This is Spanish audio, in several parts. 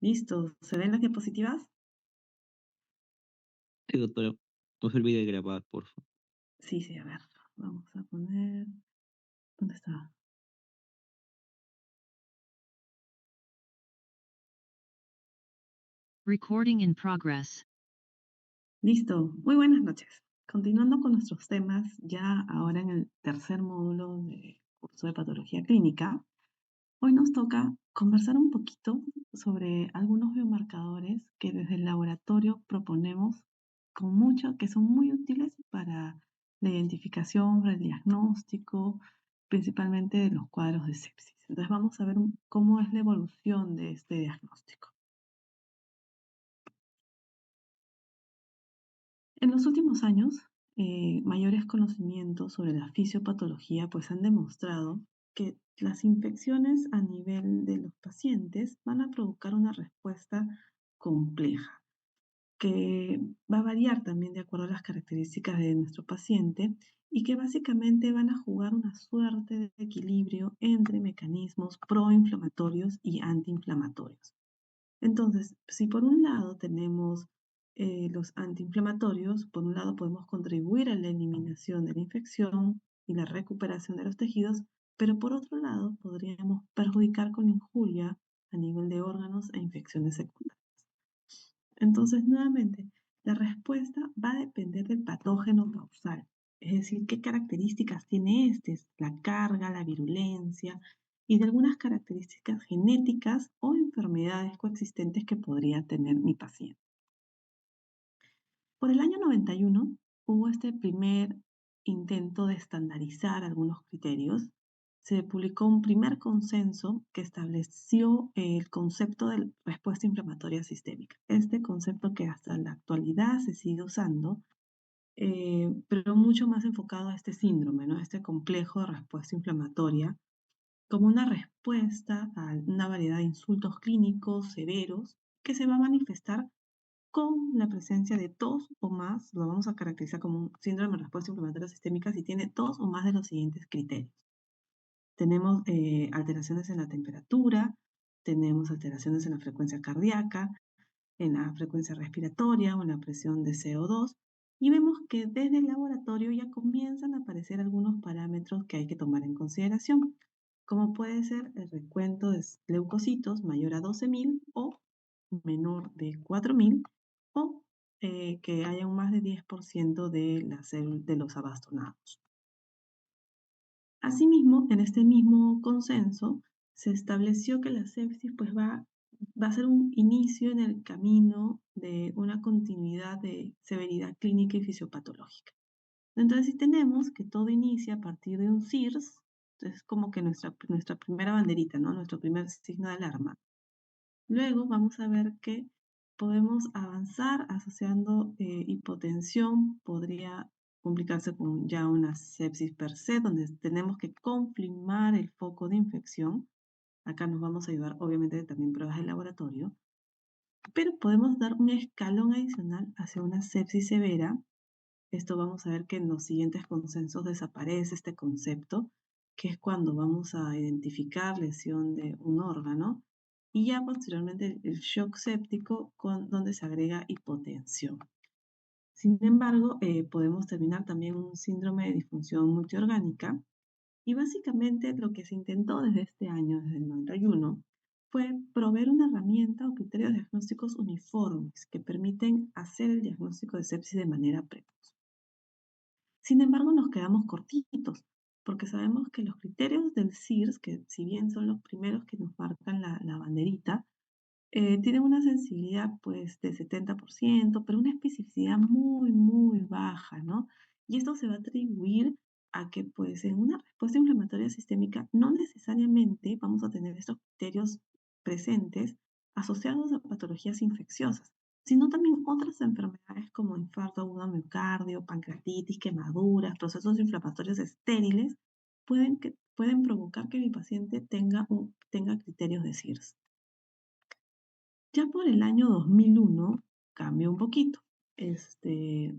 Listo, ¿se ven las diapositivas? Sí, doctora, no se olvide de grabar, por favor. Sí, sí, a ver, vamos a poner, ¿dónde está? Recording in progress. Listo, muy buenas noches. Continuando con nuestros temas, ya ahora en el tercer módulo de curso de patología clínica, hoy nos toca conversar un poquito sobre algunos biomarcadores que desde el laboratorio proponemos que son muy útiles para la identificación, para el diagnóstico, principalmente de los cuadros de sepsis. Entonces vamos a ver cómo es la evolución de este diagnóstico. En los últimos años, mayores conocimientos sobre la fisiopatología pues han demostrado que las infecciones a nivel de los pacientes van a provocar una respuesta compleja, que va a variar también de acuerdo a las características de nuestro paciente y que básicamente van a jugar una suerte de equilibrio entre mecanismos proinflamatorios y antiinflamatorios. Entonces, si por un lado tenemos los antiinflamatorios, por un lado podemos contribuir a la eliminación de la infección y la recuperación de los tejidos, pero por otro lado podríamos perjudicar con injuria a nivel de órganos e infecciones secundarias. Entonces, nuevamente, la respuesta va a depender del patógeno causal, es decir, qué características tiene este, la carga, la virulencia y de algunas características genéticas o enfermedades coexistentes que podría tener mi paciente. Por el año 91 hubo este primer intento de estandarizar algunos criterios. Se publicó un primer consenso que estableció el concepto de respuesta inflamatoria sistémica. Este concepto que hasta la actualidad se sigue usando, pero mucho más enfocado a este síndrome, ¿no? Este complejo de respuesta inflamatoria, como una respuesta a una variedad de insultos clínicos severos que se va a manifestar con la presencia de dos o más, lo vamos a caracterizar como un síndrome de respuesta inflamatoria sistémica si tiene dos o más de los siguientes criterios. Tenemos alteraciones en la temperatura, tenemos alteraciones en la frecuencia cardíaca, en la frecuencia respiratoria o en la presión de CO2, y vemos que desde el laboratorio ya comienzan a aparecer algunos parámetros que hay que tomar en consideración, como puede ser el recuento de leucocitos mayor a 12.000 o menor de 4.000, o que haya un más de 10% de los abastonados. Asimismo, en este mismo consenso, se estableció que la sepsis pues, va a ser un inicio en el camino de una continuidad de severidad clínica y fisiopatológica. Entonces, si tenemos que todo inicia a partir de un CIRS, es como que nuestra primera banderita, ¿no? Nuestro primer signo de alarma. Luego vamos a ver que podemos avanzar asociando hipotensión, podría complicarse con ya una sepsis per se, donde tenemos que confirmar el foco de infección. Acá nos vamos a ayudar, obviamente, también pruebas de laboratorio, pero podemos dar un escalón adicional hacia una sepsis severa. Esto vamos a ver que en los siguientes consensos desaparece este concepto, que es cuando vamos a identificar lesión de un órgano, y ya posteriormente el shock séptico donde se agrega hipotensión. Sin embargo, podemos terminar también un síndrome de disfunción multiorgánica, y básicamente lo que se intentó desde este año, desde el 91, fue proveer una herramienta o criterios diagnósticos uniformes que permiten hacer el diagnóstico de sepsis de manera precoz. Sin embargo, nos quedamos cortitos, porque sabemos que los criterios del CIRS, que si bien son los primeros que nos marcan la banderita, tienen una sensibilidad pues de 70%, pero una especificidad muy, muy baja, ¿no? Y esto se va a atribuir a que pues en una respuesta inflamatoria sistémica no necesariamente vamos a tener estos criterios presentes asociados a patologías infecciosas, sino también otras enfermedades como infarto agudo al miocardio, pancreatitis, quemaduras, procesos inflamatorios estériles, pueden provocar que mi paciente tenga criterios de CIRS. Ya por el año 2001 cambió un poquito. Se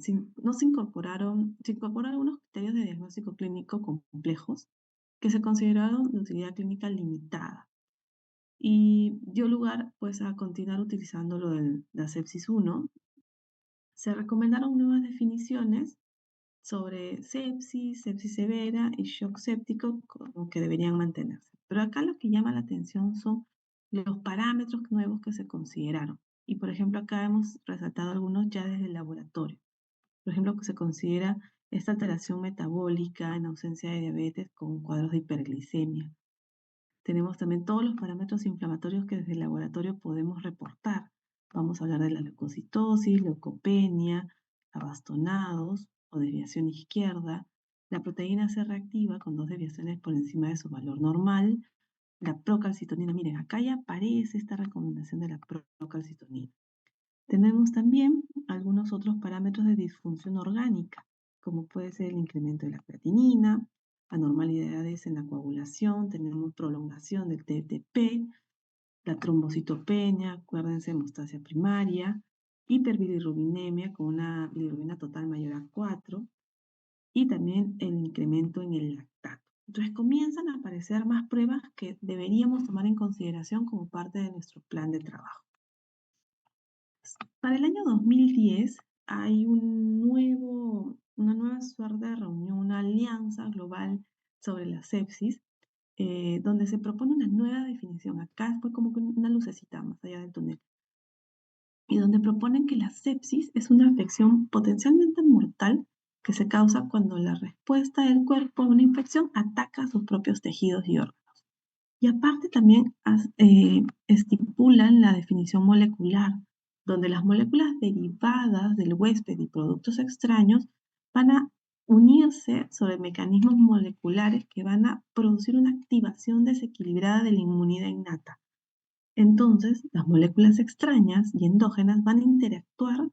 incorporaron algunos criterios de diagnóstico clínico complejos que se consideraron de utilidad clínica limitada. y dio lugar pues a continuar utilizando lo de la sepsis 1. Se recomendaron nuevas definiciones sobre sepsis, sepsis severa y shock séptico como que deberían mantenerse. Pero acá lo que llama la atención son los parámetros nuevos que se consideraron. Y por ejemplo, acá hemos resaltado algunos ya desde el laboratorio. Por ejemplo, que se considera esta alteración metabólica en ausencia de diabetes con cuadros de hiperglicemia. Tenemos también todos los parámetros inflamatorios que desde el laboratorio podemos reportar. Vamos a hablar de la leucocitosis, leucopenia, abastonados o desviación izquierda, la proteína C reactiva con 2 desviaciones por encima de su valor normal, la procalcitonina. Miren, acá ya aparece esta recomendación de la procalcitonina. Tenemos también algunos otros parámetros de disfunción orgánica, como puede ser el incremento de la creatinina, anormalidades en la coagulación, tenemos prolongación del TTP, la trombocitopenia, acuérdense, hemostasia primaria, hiperbilirrubinemia con una bilirrubina total mayor a 4 y también el incremento en el lactato. Entonces comienzan a aparecer más pruebas que deberíamos tomar en consideración como parte de nuestro plan de trabajo. Para el año 2010 hay una nueva suerte de reunión, una alianza global sobre la sepsis, donde se propone una nueva definición. Acá fue como que una lucecita más allá del túnel. Y donde proponen que la sepsis es una afección potencialmente mortal que se causa cuando la respuesta del cuerpo a una infección ataca a sus propios tejidos y órganos. Y aparte también estipulan la definición molecular, donde las moléculas derivadas del huésped y productos extraños van a unirse sobre mecanismos moleculares que van a producir una activación desequilibrada de la inmunidad innata. Entonces, las moléculas extrañas y endógenas van a interactuar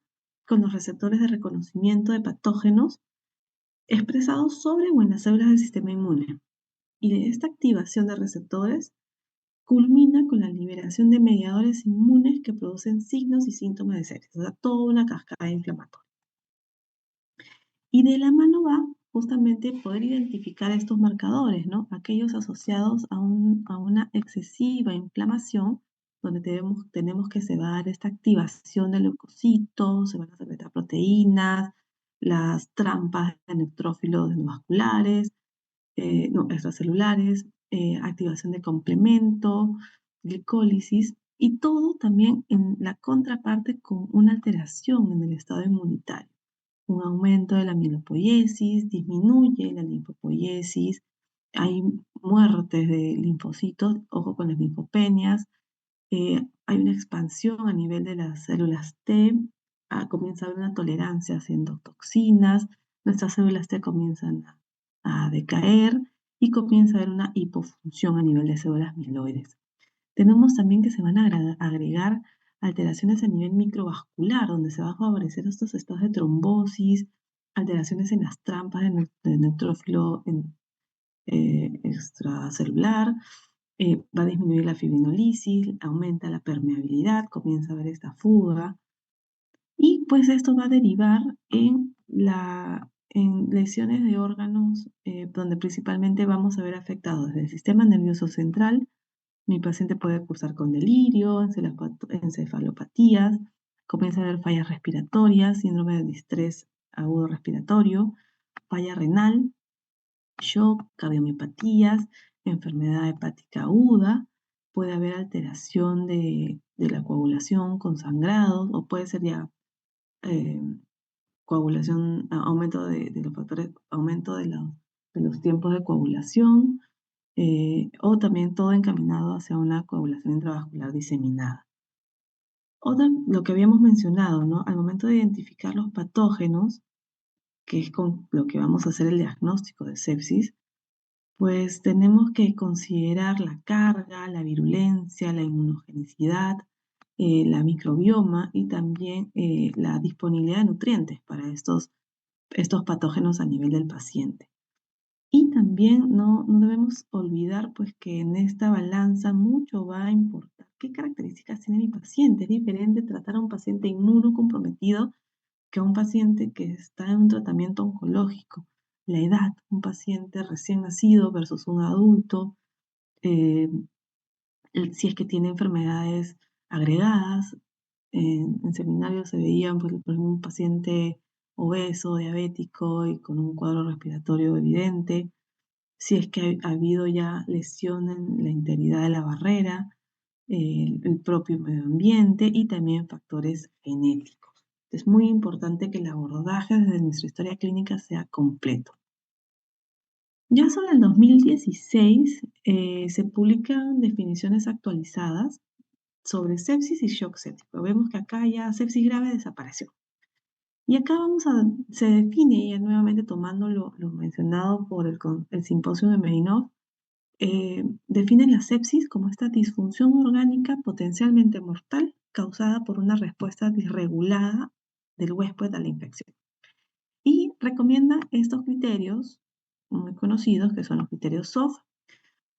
con los receptores de reconocimiento de patógenos expresados sobre o en las células del sistema inmune. Y esta activación de receptores culmina con la liberación de mediadores inmunes que producen signos y síntomas de sepsis, o sea, toda una cascada inflamatoria. Y de la mano va justamente poder identificar estos marcadores, ¿no? Aquellos asociados a una excesiva inflamación, donde tenemos que se va a dar esta activación de leucocitos, se van a secretar proteínas, las trampas de neutrófilos vasculares, extracelulares, activación de complemento, glicólisis, y todo también en la contraparte con una alteración en el estado inmunitario. Un aumento de la mielopoiesis, disminuye la linfopoiesis, hay muertes de linfocitos, ojo con las linfopenias, hay una expansión a nivel de las células T, comienza a haber una tolerancia a endotoxinas, nuestras células T comienzan a decaer y comienza a haber una hipofunción a nivel de células mieloides. Tenemos también que se van a agregar alteraciones a nivel microvascular, donde se va a favorecer estos estados de trombosis, alteraciones en las trampas de neutrófilo extracelular, va a disminuir la fibrinolisis, aumenta la permeabilidad, comienza a haber esta fuga, y pues esto va a derivar en lesiones de órganos, donde principalmente vamos a ver afectados desde el sistema nervioso central. Mi paciente puede cursar con delirio, encefalopatías, comienza a haber fallas respiratorias, síndrome de distrés agudo respiratorio, falla renal, shock, cardiomiopatías, enfermedad hepática aguda, puede haber alteración de la coagulación con sangrados, o puede ser ya eh, coagulación, aumento de los factores, aumento de los tiempos de coagulación, o también todo encaminado hacia una coagulación intravascular diseminada. Lo que habíamos mencionado, ¿no? Al momento de identificar los patógenos, que es con lo que vamos a hacer el diagnóstico de sepsis, pues tenemos que considerar la carga, la virulencia, la inmunogenicidad, la microbioma y también la disponibilidad de nutrientes para estos patógenos a nivel del paciente. Y también no debemos olvidar pues que en esta balanza mucho va a importar qué características tiene mi paciente. Es diferente tratar a un paciente inmunocomprometido que a un paciente que está en un tratamiento oncológico. La edad, un paciente recién nacido versus un adulto, eh, si es que tiene enfermedades agregadas. En seminario se veían, por ejemplo, un paciente obeso, diabético y con un cuadro respiratorio evidente, si es que ha habido ya lesión en la integridad de la barrera, el propio medio ambiente y también factores genéticos. Es muy importante que el abordaje desde nuestra historia clínica sea completo. Ya sobre el 2016 se publican definiciones actualizadas sobre sepsis y shock séptico. Vemos que acá ya sepsis grave desapareció. Y acá se define, ya nuevamente tomando lo mencionado por el simposio de Medinov, define la sepsis como esta disfunción orgánica potencialmente mortal causada por una respuesta desregulada del huésped a la infección. Y recomienda estos criterios muy conocidos, que son los criterios SOF,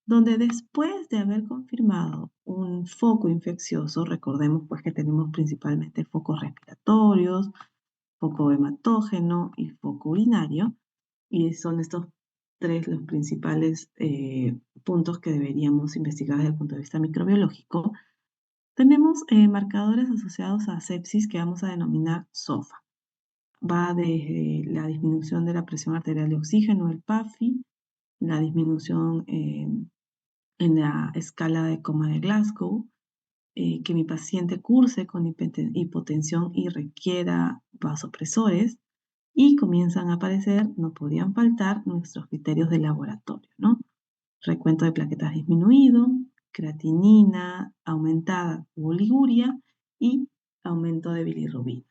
donde después de haber confirmado un foco infeccioso, recordemos pues que tenemos principalmente focos respiratorios, foco hematógeno y foco urinario, y son estos tres los principales puntos que deberíamos investigar desde el punto de vista microbiológico. Tenemos marcadores asociados a sepsis que vamos a denominar SOFA. Va desde la disminución de la presión arterial de oxígeno, el PAFI, la disminución en la escala de coma de Glasgow, que mi paciente curse con hipotensión y requiera vasopresores, y comienzan a aparecer, no podían faltar, nuestros criterios de laboratorio, ¿no? Recuento de plaquetas disminuido, creatinina aumentada u oliguria y aumento de bilirrubina.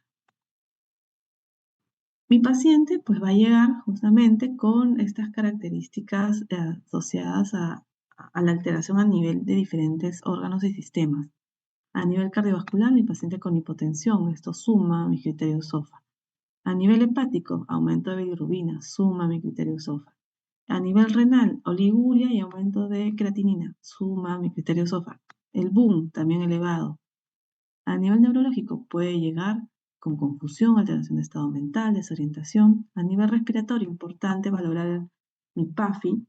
Mi paciente pues va a llegar justamente con estas características asociadas a la alteración a nivel de diferentes órganos y sistemas. A nivel cardiovascular, mi paciente con hipotensión, esto suma mi criterio SOFA. A nivel hepático, aumento de bilirrubina, suma mi criterio SOFA. A nivel renal, oliguria y aumento de creatinina, suma mi criterio SOFA. El BUN, también elevado. A nivel neurológico, puede llegar con confusión, alteración de estado mental, desorientación. A nivel respiratorio, importante valorar mi PAFI.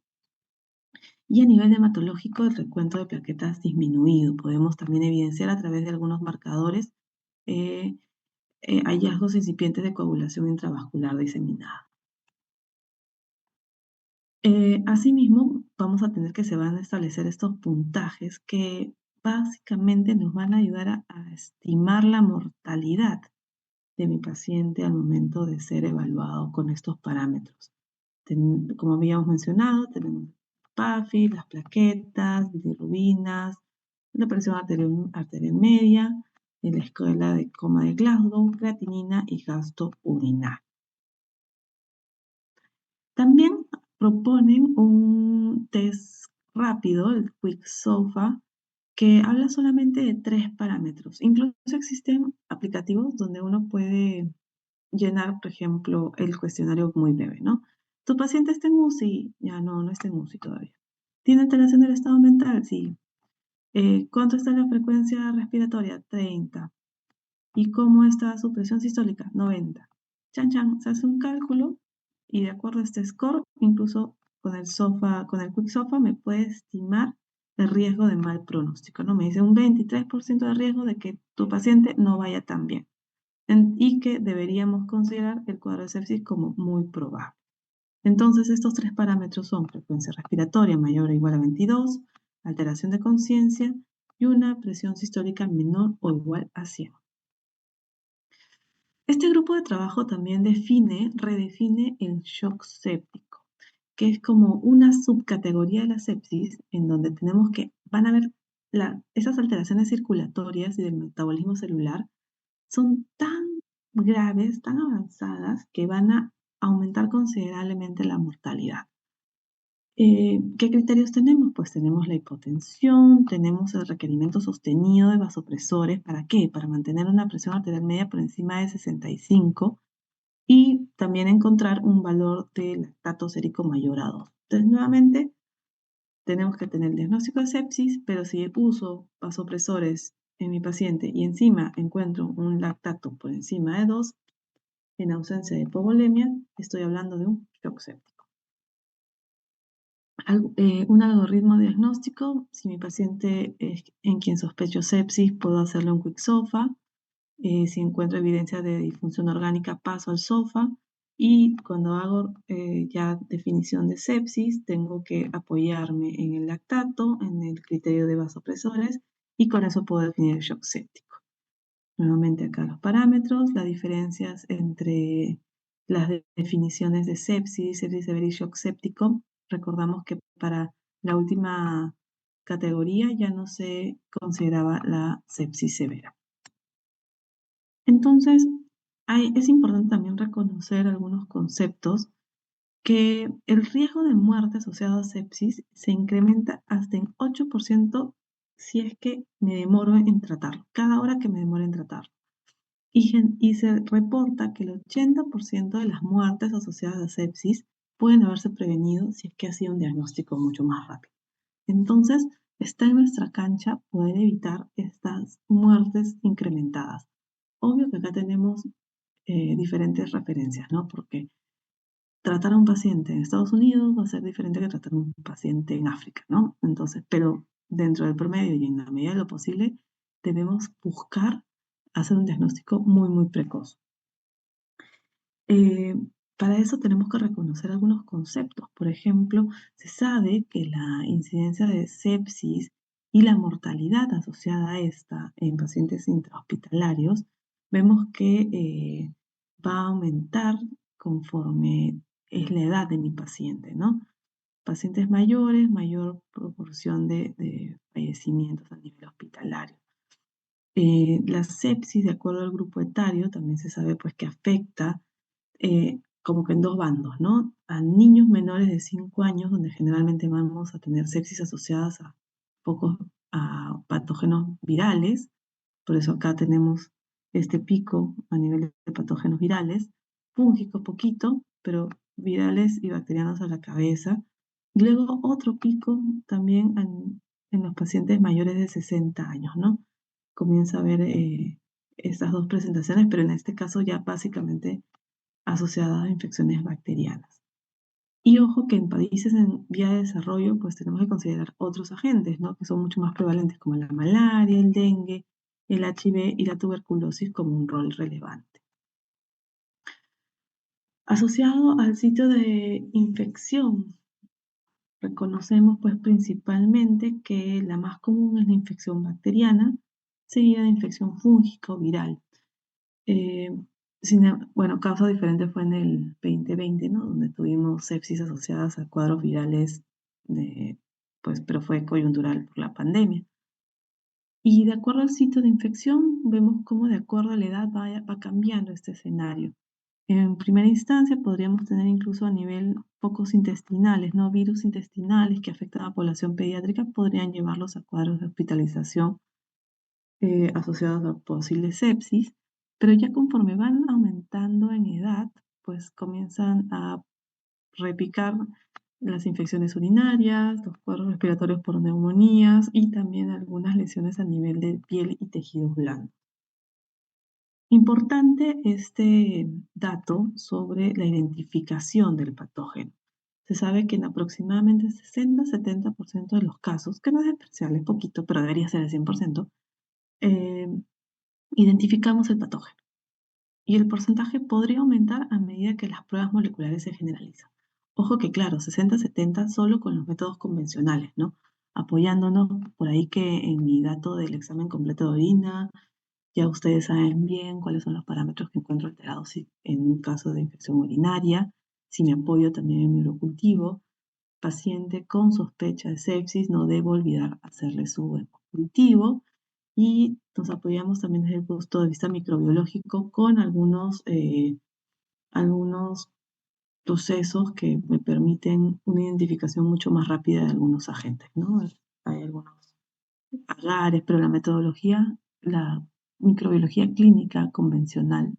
Y a nivel hematológico, el recuento de plaquetas disminuido. Podemos también evidenciar a través de algunos marcadores hallazgos incipientes de coagulación intravascular diseminada. Asimismo, vamos a tener que se van a establecer estos puntajes que básicamente nos van a ayudar a estimar la mortalidad de mi paciente al momento de ser evaluado con estos parámetros. Como habíamos mencionado, tenemos PAFI, las plaquetas, bilirrubinas, la presión arterial media, la escala de coma de Glasgow, creatinina y gasto urinario. También proponen un test rápido, el Quick SOFA, que habla solamente de 3 parámetros. Incluso existen aplicativos donde uno puede llenar, por ejemplo, el cuestionario muy breve, ¿no? ¿Tu paciente está en UCI? Ya no está en UCI todavía. ¿Tiene alteración del estado mental? Sí. ¿Cuánto está la frecuencia respiratoria? 30. ¿Y cómo está su presión sistólica? 90. Chan, chan, se hace un cálculo y de acuerdo a este score, incluso con el Quick SOFA me puede estimar el riesgo de mal pronóstico, ¿no? Me dice un 23% de riesgo de que tu paciente no vaya tan bien y que deberíamos considerar el cuadro de sepsis como muy probable. Entonces, estos 3 parámetros son frecuencia respiratoria mayor o igual a 22, alteración de conciencia y una presión sistólica menor o igual a 100. Este grupo de trabajo también redefine el shock séptico, que es como una subcategoría de la sepsis en donde tenemos que van a ver esas alteraciones circulatorias y del metabolismo celular son tan graves, tan avanzadas, que van a aumentar considerablemente la mortalidad. ¿Qué criterios tenemos? Pues tenemos la hipotensión, tenemos el requerimiento sostenido de vasopresores. ¿Para qué? Para mantener una presión arterial media por encima de 65 y también encontrar un valor de lactato sérico mayor a 2. Entonces, nuevamente, tenemos que tener el diagnóstico de sepsis, pero si uso vasopresores en mi paciente y encima encuentro un lactato por encima de 2, en ausencia de hipovolemia, estoy hablando de un shock séptico. Un algoritmo diagnóstico. Si mi paciente es en quien sospecho sepsis, puedo hacerle un quick SOFA. Si encuentro evidencia de disfunción orgánica, paso al SOFA. Y cuando hago ya definición de sepsis, tengo que apoyarme en el lactato, en el criterio de vasopresores, y con eso puedo definir el shock séptico. Nuevamente acá los parámetros, las diferencias entre las definiciones de sepsis severa y shock séptico. Recordamos que para la última categoría ya no se consideraba la sepsis severa. Entonces, es importante también reconocer algunos conceptos, que el riesgo de muerte asociado a sepsis se incrementa hasta en 8% si es que me demoro en tratarlo, cada hora que me demore en tratarlo. Y se reporta que el 80% de las muertes asociadas a sepsis pueden haberse prevenido si es que ha sido un diagnóstico mucho más rápido. Entonces, está en nuestra cancha poder evitar estas muertes incrementadas. Obvio que acá tenemos diferentes referencias, ¿no? Porque tratar a un paciente en Estados Unidos va a ser diferente que tratar a un paciente en África, ¿no? Entonces, pero dentro del promedio y en la medida de lo posible, debemos buscar hacer un diagnóstico muy, muy precoz. Eh, para eso tenemos que reconocer algunos conceptos. Por ejemplo, se sabe que la incidencia de sepsis y la mortalidad asociada a esta en pacientes intrahospitalarios, vemos que va a aumentar conforme es la edad de mi paciente, ¿no? Pacientes mayores, mayor proporción de fallecimientos a nivel hospitalario. La sepsis, de acuerdo al grupo etario, también se sabe pues que afecta como que en dos bandos, ¿no? A niños menores de 5 años, donde generalmente vamos a tener sepsis asociadas a patógenos virales. Por eso acá tenemos este pico a nivel de patógenos virales, fúngicos poquito, pero virales y bacterianos a la cabeza. Y luego otro pico también en los pacientes mayores de 60 años, ¿no? Comienza a ver estas dos presentaciones, pero en este caso ya básicamente asociadas a infecciones bacterianas. Y ojo que en países en vía de desarrollo, pues tenemos que considerar otros agentes, ¿no? Que son mucho más prevalentes, como la malaria, el dengue, el HIV y la tuberculosis como un rol relevante. Asociado al sitio de infección, reconocemos pues principalmente que la más común es la infección bacteriana, seguida de infección fúngica o viral. Eh, bueno, casos diferentes fue en el 2020, ¿no? Donde tuvimos sepsis asociadas a cuadros virales, pues, pero fue coyuntural por la pandemia. Y de acuerdo al sitio de infección, vemos cómo de acuerdo a la edad va cambiando este escenario. En primera instancia podríamos tener incluso a nivel focos intestinales, ¿no? Virus intestinales que afectan a la población pediátrica podrían llevarlos a cuadros de hospitalización asociados a posible sepsis, pero ya conforme van aumentando en edad, pues comienzan a repicar las infecciones urinarias, los cuadros respiratorios por neumonías y también algunas lesiones a nivel de piel y tejidos blandos. Importante este dato sobre la identificación del patógeno. Se sabe que en aproximadamente 60-70% de los casos, que no es despreciable, es poquito, pero debería ser el 100%, eh, identificamos el patógeno. Y el porcentaje podría aumentar a medida que las pruebas moleculares se generalizan. Ojo que claro, 60-70 solo con los métodos convencionales, ¿no? Apoyándonos por ahí que en mi dato del examen completo de orina, ya ustedes saben bien cuáles son los parámetros que encuentro alterados en un caso de infección urinaria. Si me apoyo también en mi urocultivo, paciente con sospecha de sepsis, no debo olvidar hacerle su cultivo y nos apoyamos también desde el punto de vista microbiológico con algunos procesos que me permiten una identificación mucho más rápida de algunos agentes, ¿no? Hay algunos agares, pero la microbiología clínica convencional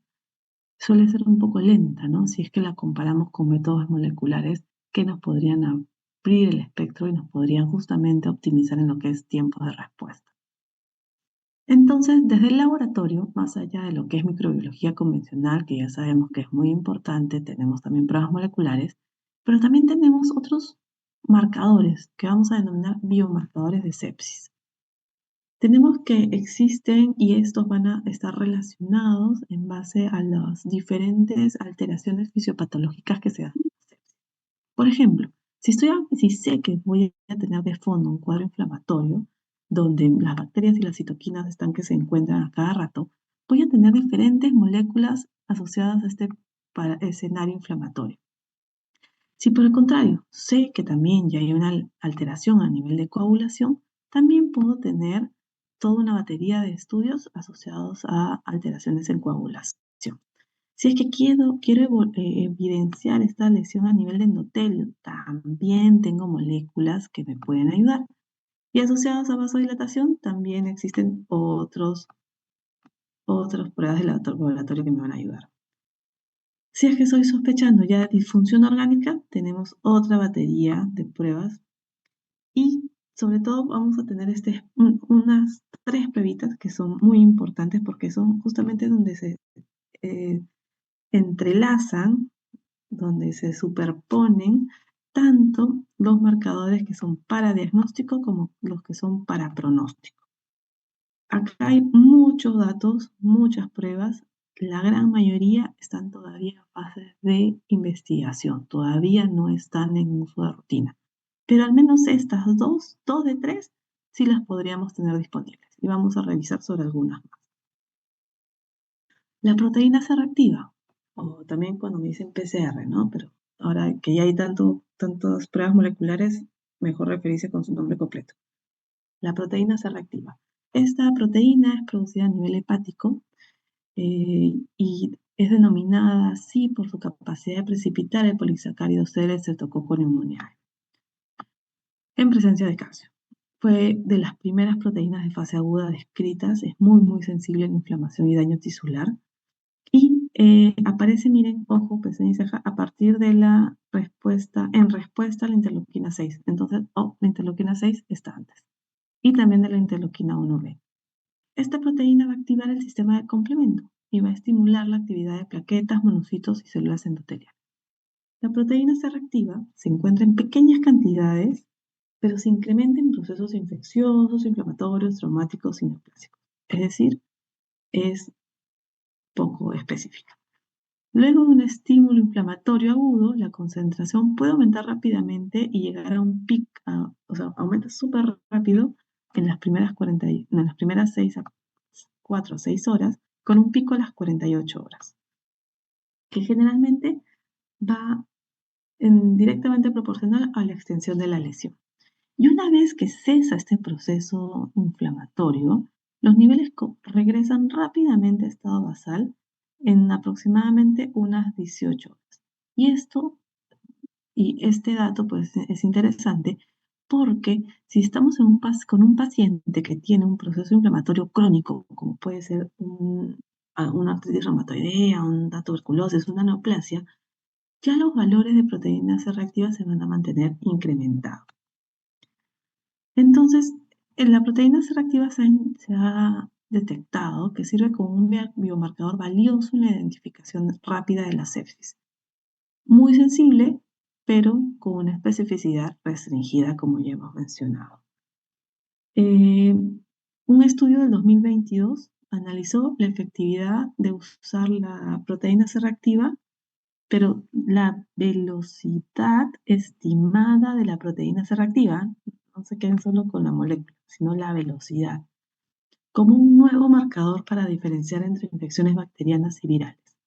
suele ser un poco lenta, ¿no? Si es que la comparamos con métodos moleculares que nos podrían abrir el espectro y nos podrían justamente optimizar en lo que es tiempos de respuesta. Entonces, desde el laboratorio, más allá de lo que es microbiología convencional, que ya sabemos que es muy importante, tenemos también pruebas moleculares, pero también tenemos otros marcadores que vamos a denominar biomarcadores de sepsis. Tenemos que existen y estos van a estar relacionados en base a las diferentes alteraciones fisiopatológicas que se dan. Por ejemplo, si sé que voy a tener de fondo un cuadro inflamatorio, donde las bacterias y las citoquinas están que se encuentran a cada rato, voy a tener diferentes moléculas asociadas a este escenario inflamatorio. Si por el contrario sé que también ya hay una alteración a nivel de coagulación, también puedo tener toda una batería de estudios asociados a alteraciones en coagulación. Si es que quiero evidenciar esta lesión a nivel de endotelio, también tengo moléculas que me pueden ayudar. Y asociadas a vasodilatación, también existen otras pruebas de laboratorio que me van a ayudar. Si es que estoy sospechando ya de disfunción orgánica, tenemos otra batería de pruebas y sobre todo vamos a tener unas 3 pruebitas que son muy importantes porque son justamente donde se entrelazan, donde se superponen tanto los marcadores que son para diagnóstico como los que son para pronóstico. Acá hay muchos datos, muchas pruebas. La gran mayoría están todavía en fase de investigación, todavía no están en uso de rutina. Pero al menos estas dos de 3, sí las podríamos tener disponibles. Y vamos a revisar sobre algunas más. La proteína C reactiva, o también cuando me dicen PCR, ¿no? Pero ahora que ya hay tantas pruebas moleculares, mejor referirse con su nombre completo. La proteína C reactiva. Esta proteína es producida a nivel hepático y es denominada así por su capacidad de precipitar el polisacárido C del Streptococcus pneumoniae en presencia de calcio. Fue de las primeras proteínas de fase aguda descritas, es muy sensible a la inflamación y daño tisular. Y aparece, miren, ojo, pestaña y ceja, a partir de la respuesta a la interleuquina 6. Entonces, la interleuquina 6 está antes. Y también de la interleuquina 1b. Esta proteína va a activar el sistema de complemento y va a estimular la actividad de plaquetas, monocitos y células endoteliales. La proteína C reactiva se encuentra en pequeñas cantidades, pero se incrementa en procesos infecciosos, inflamatorios, traumáticos y neoplásicos. Es decir, es poco específica. Luego de un estímulo inflamatorio agudo, la concentración puede aumentar rápidamente y llegar a un pico, aumenta súper rápido en las primeras 4 a 6 horas, con un pico a las 48 horas, que generalmente va directamente proporcional a la extensión de la lesión. Y una vez que cesa este proceso inflamatorio, los niveles regresan rápidamente a estado basal en aproximadamente unas 18 horas. Y este dato pues, es interesante porque si estamos con un paciente que tiene un proceso inflamatorio crónico, como puede ser una artritis reumatoidea, una tuberculosis, una neoplasia, ya los valores de proteína C reactiva se van a mantener incrementados. Entonces, la proteína C reactiva se ha detectado que sirve como un biomarcador valioso en la identificación rápida de la sepsis. Muy sensible, pero con una especificidad restringida, como ya hemos mencionado. Un estudio del 2022 analizó la efectividad de usar la proteína C reactiva, pero la velocidad estimada de la proteína C reactiva, no se queden solo con la molécula, sino la velocidad, como un nuevo marcador para diferenciar entre infecciones bacterianas y virales.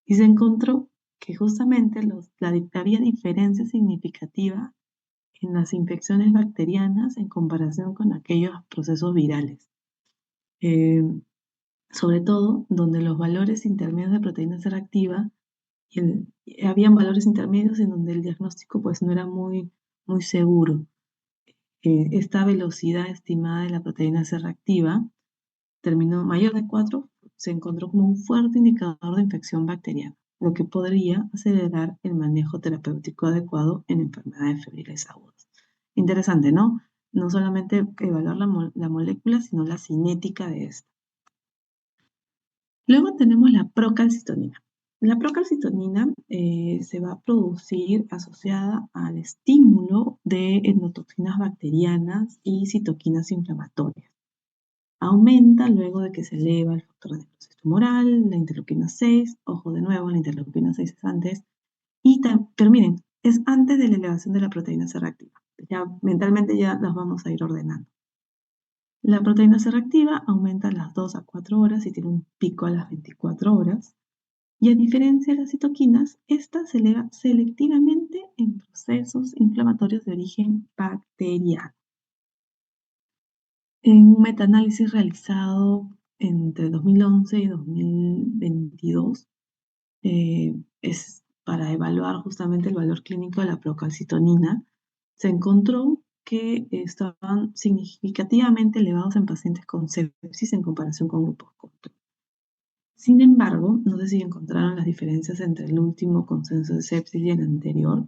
Y se encontró que justamente había diferencia significativa en las infecciones bacterianas en comparación con aquellos procesos virales. Sobre todo donde los valores intermedios de proteína C reactiva, habían valores intermedios en donde el diagnóstico pues no era muy seguro. Esta velocidad estimada de la proteína C reactiva terminó mayor de 4, se encontró como un fuerte indicador de infección bacteriana, lo que podría acelerar el manejo terapéutico adecuado en enfermedades febriles agudas. Interesante, ¿no? No solamente evaluar la molécula, sino la cinética de esta. Luego tenemos la procalcitonina. La procalcitonina se va a producir asociada al estímulo de endotoxinas bacterianas y citoquinas inflamatorias. Aumenta luego de que se eleva el factor de necrosis tumoral, la interleuquina 6, ojo de nuevo, la interleuquina 6 es antes, pero miren, es antes de la elevación de la proteína C reactiva. Ya mentalmente ya las vamos a ir ordenando. La proteína C reactiva aumenta a las 2 a 4 horas y tiene un pico a las 24 horas. Y a diferencia de las citoquinas, esta se eleva selectivamente en procesos inflamatorios de origen bacteriano. En un metaanálisis realizado entre 2011 y 2022, es para evaluar justamente el valor clínico de la procalcitonina, se encontró que estaban significativamente elevados en pacientes con sepsis en comparación con grupos control. Sin embargo, no sé si encontraron las diferencias entre el último consenso de sepsis y el anterior.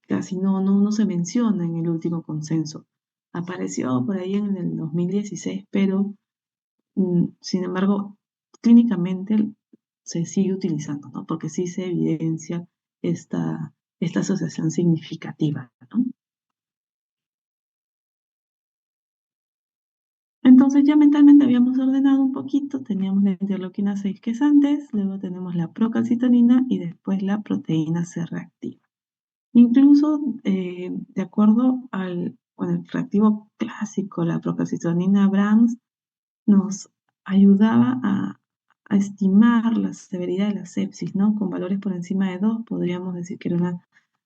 Casi no se menciona en el último consenso. Apareció por ahí en el 2016, pero sin embargo, clínicamente se sigue utilizando, ¿no? Porque sí se evidencia esta asociación significativa, ¿no? Entonces ya mentalmente habíamos ordenado un poquito, teníamos la interleuquina 6 que es antes, luego tenemos la procalcitonina y después la proteína C reactiva. Incluso de acuerdo con el reactivo clásico, la procalcitonina Brahms nos ayudaba a estimar la severidad de la sepsis, ¿no? Con valores por encima de 2 podríamos decir que era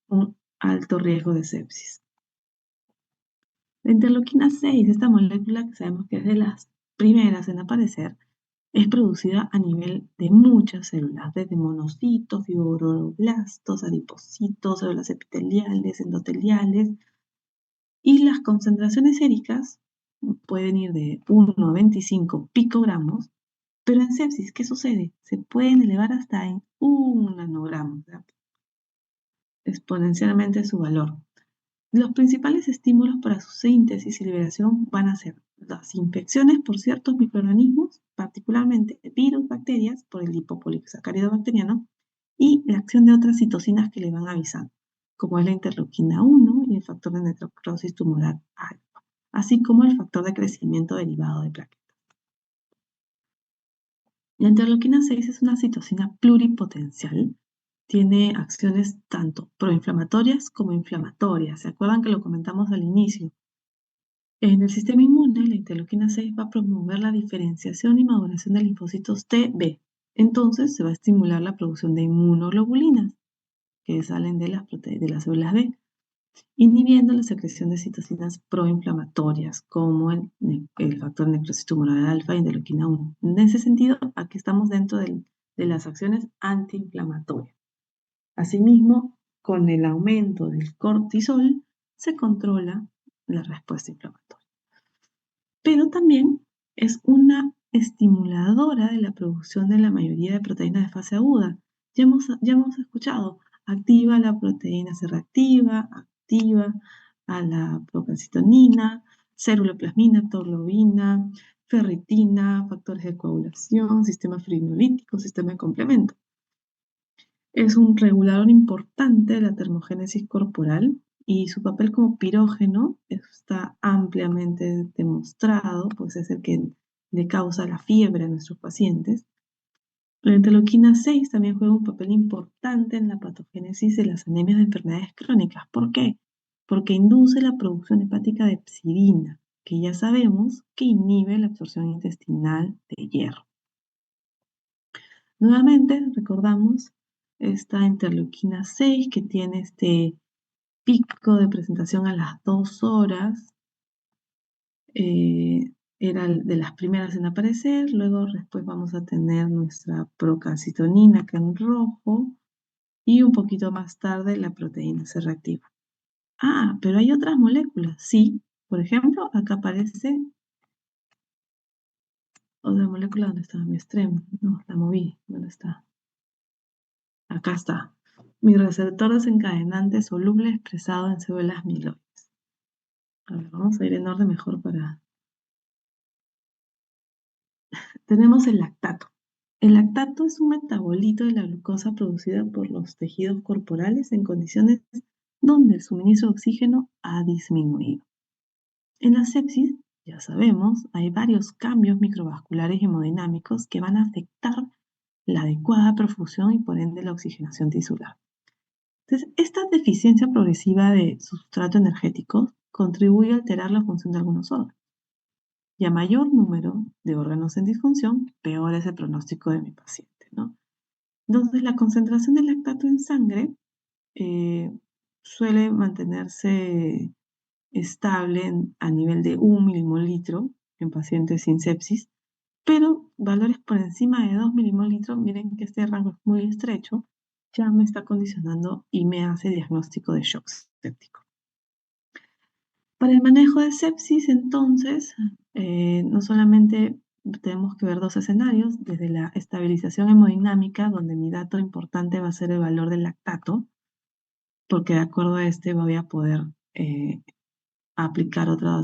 un alto riesgo de sepsis. La interleuquina 6, esta molécula que sabemos que es de las primeras en aparecer, es producida a nivel de muchas células, desde monocitos, fibroblastos, adipocitos, células epiteliales, endoteliales, y las concentraciones séricas pueden ir de 1 a 25 picogramos, pero en sepsis, ¿qué sucede? Se pueden elevar hasta en 1 nanogramo, ¿verdad? Exponencialmente su valor. Los principales estímulos para su síntesis y liberación van a ser las infecciones por ciertos microorganismos, particularmente virus, bacterias, por el lipopolisacárido bacteriano, y la acción de otras citocinas que le van avisando, como es la interleuquina 1 y el factor de necrosis tumoral alfa, así como el factor de crecimiento derivado de plaquetas. La interleuquina 6 es una citocina pluripotencial. Tiene acciones tanto proinflamatorias como inflamatorias. ¿Se acuerdan que lo comentamos al inicio? En el sistema inmune, la interleuquina 6 va a promover la diferenciación y maduración de linfocitos T-B. Entonces, se va a estimular la producción de inmunoglobulinas que salen de las células B, inhibiendo la secreción de citocinas proinflamatorias, como el factor necrosis tumoral alfa y interleuquina 1. En ese sentido, aquí estamos dentro de las acciones antiinflamatorias. Asimismo, con el aumento del cortisol, se controla la respuesta inflamatoria. Pero también es una estimuladora de la producción de la mayoría de proteínas de fase aguda. Ya hemos escuchado, activa la proteína C reactiva, activa a la procalcitonina, ceruloplasmina, troglobina, ferritina, factores de coagulación, sistema fibrinolítico, sistema de complemento. Es un regulador importante de la termogénesis corporal y su papel como pirógeno está ampliamente demostrado, pues es el que le causa la fiebre a nuestros pacientes. La interleuquina 6 también juega un papel importante en la patogénesis de las anemias de enfermedades crónicas. ¿Por qué? Porque induce la producción hepática de psidina, que ya sabemos que inhibe la absorción intestinal de hierro. Nuevamente, recordamos esta interleuquina 6 que tiene este pico de presentación a las 2 horas. Era de las primeras en aparecer. Luego después vamos a tener nuestra procalcitonina acá en rojo. Y un poquito más tarde la proteína C reactiva. Ah, pero hay otras moléculas. Sí, por ejemplo, acá aparece otra molécula. ¿Dónde está mi extremo? No, la moví. ¿Dónde está? Acá está. Mi receptor desencadenante soluble expresado en células mieloides. A ver, vamos a ir en orden mejor para... Tenemos el lactato. El lactato es un metabolito de la glucosa producida por los tejidos corporales en condiciones donde el suministro de oxígeno ha disminuido. En la sepsis, ya sabemos, hay varios cambios microvasculares y hemodinámicos que van a afectar la adecuada perfusión y por ende la oxigenación tisular. Entonces, esta deficiencia progresiva de sustrato energético contribuye a alterar la función de algunos órganos. Y a mayor número de órganos en disfunción, peor es el pronóstico de mi paciente, ¿no? Entonces, la concentración de lactato en sangre suele mantenerse estable a nivel de 1 milimolitro en pacientes sin sepsis, pero valores por encima de 2 milimolitros, miren que este rango es muy estrecho, ya me está condicionando y me hace diagnóstico de shock séptico. Para el manejo de sepsis, entonces, no solamente tenemos que ver dos escenarios, desde la estabilización hemodinámica, donde mi dato importante va a ser el valor del lactato, porque de acuerdo a este voy a poder aplicar otra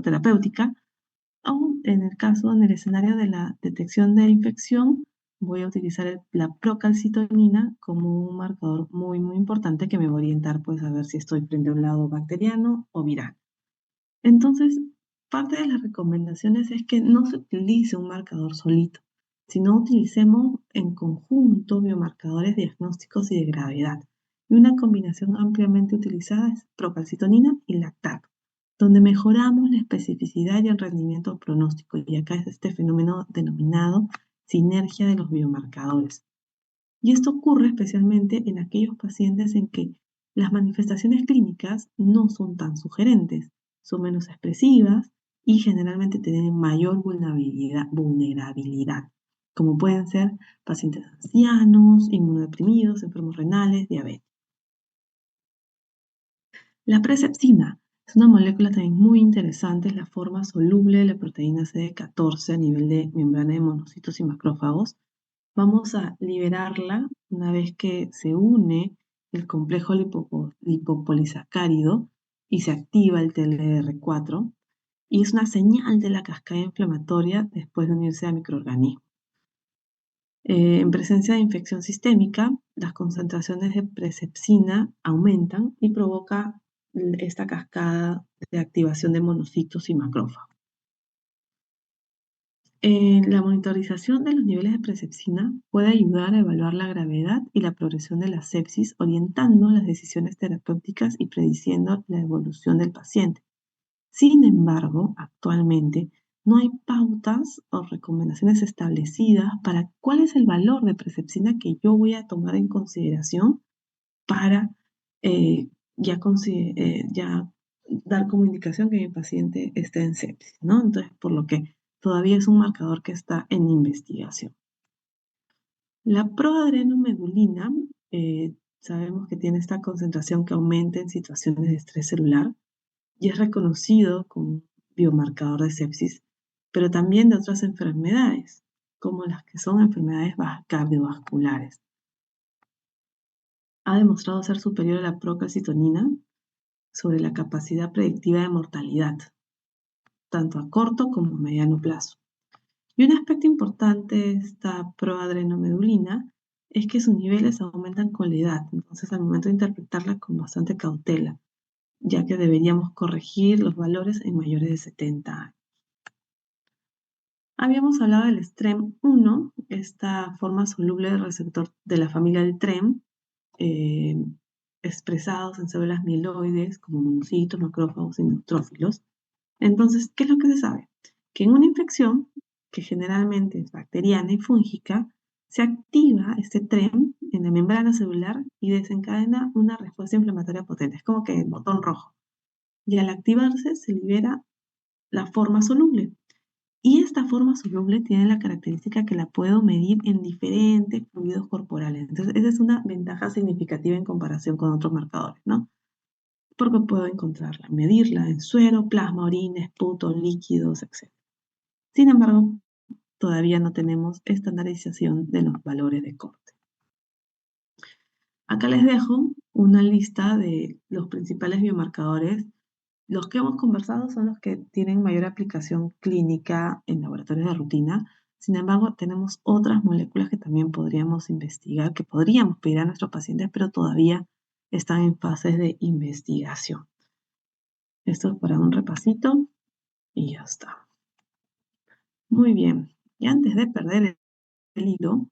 terapéutica, o en el escenario de la detección de infección, voy a utilizar la procalcitonina como un marcador muy, muy importante que me va a orientar pues a ver si estoy frente a un lado bacteriano o viral. Entonces, parte de las recomendaciones es que no se utilice un marcador solito, sino utilicemos en conjunto biomarcadores diagnósticos y de gravedad. Y una combinación ampliamente utilizada es procalcitonina y lactato, donde mejoramos la especificidad y el rendimiento pronóstico. Y acá es este fenómeno denominado sinergia de los biomarcadores. Y esto ocurre especialmente en aquellos pacientes en que las manifestaciones clínicas no son tan sugerentes, son menos expresivas y generalmente tienen mayor vulnerabilidad, como pueden ser pacientes ancianos, inmunodeprimidos, enfermos renales, diabetes. La presepsina es una molécula también muy interesante, es la forma soluble de la proteína CD14 a nivel de membrana de monocitos y macrófagos. Vamos a liberarla una vez que se une el complejo lipopolisacárido y se activa el TLR4 y es una señal de la cascada inflamatoria después de unirse a microorganismos. En presencia de infección sistémica, las concentraciones de presepsina aumentan y provoca esta cascada de activación de monocitos y macrófagos. La monitorización de los niveles de presepsina puede ayudar a evaluar la gravedad y la progresión de la sepsis, orientando las decisiones terapéuticas y prediciendo la evolución del paciente. Sin embargo, actualmente no hay pautas o recomendaciones establecidas para cuál es el valor de presepsina que yo voy a tomar en consideración para ya dar como indicación que mi paciente esté en sepsis, ¿no? Entonces, por lo que todavía es un marcador que está en investigación. La proadrenomedulina, sabemos que tiene esta concentración que aumenta en situaciones de estrés celular y es reconocido como un biomarcador de sepsis, pero también de otras enfermedades, como las que son enfermedades cardiovasculares. Ha demostrado ser superior a la procalcitonina sobre la capacidad predictiva de mortalidad, tanto a corto como a mediano plazo. Y un aspecto importante de esta proadrenomedulina es que sus niveles aumentan con la edad, entonces al momento de interpretarla con bastante cautela, ya que deberíamos corregir los valores en mayores de 70 años. Habíamos hablado del STREM1, esta forma soluble del receptor de la familia del TREM, expresados en células mieloides como monocitos, macrófagos y neutrófilos. Entonces, ¿qué es lo que se sabe? Que en una infección, que generalmente es bacteriana y fúngica, se activa este TREM en la membrana celular y desencadena una respuesta inflamatoria potente. Es como que el botón rojo. Y al activarse se libera la forma soluble. Y esta forma soluble tiene la característica que la puedo medir en diferentes fluidos corporales. Entonces, esa es una ventaja significativa en comparación con otros marcadores, ¿no? Porque puedo encontrarla, medirla en suero, plasma, orina, esputo, líquidos, etc. Sin embargo, todavía no tenemos estandarización de los valores de corte. Acá les dejo una lista de los principales biomarcadores. Los que hemos conversado son los que tienen mayor aplicación clínica en laboratorios de rutina. Sin embargo, tenemos otras moléculas que también podríamos investigar, que podríamos pedir a nuestros pacientes, pero todavía están en fases de investigación. Esto es para un repasito y ya está. Muy bien. Y antes de perder el hilo,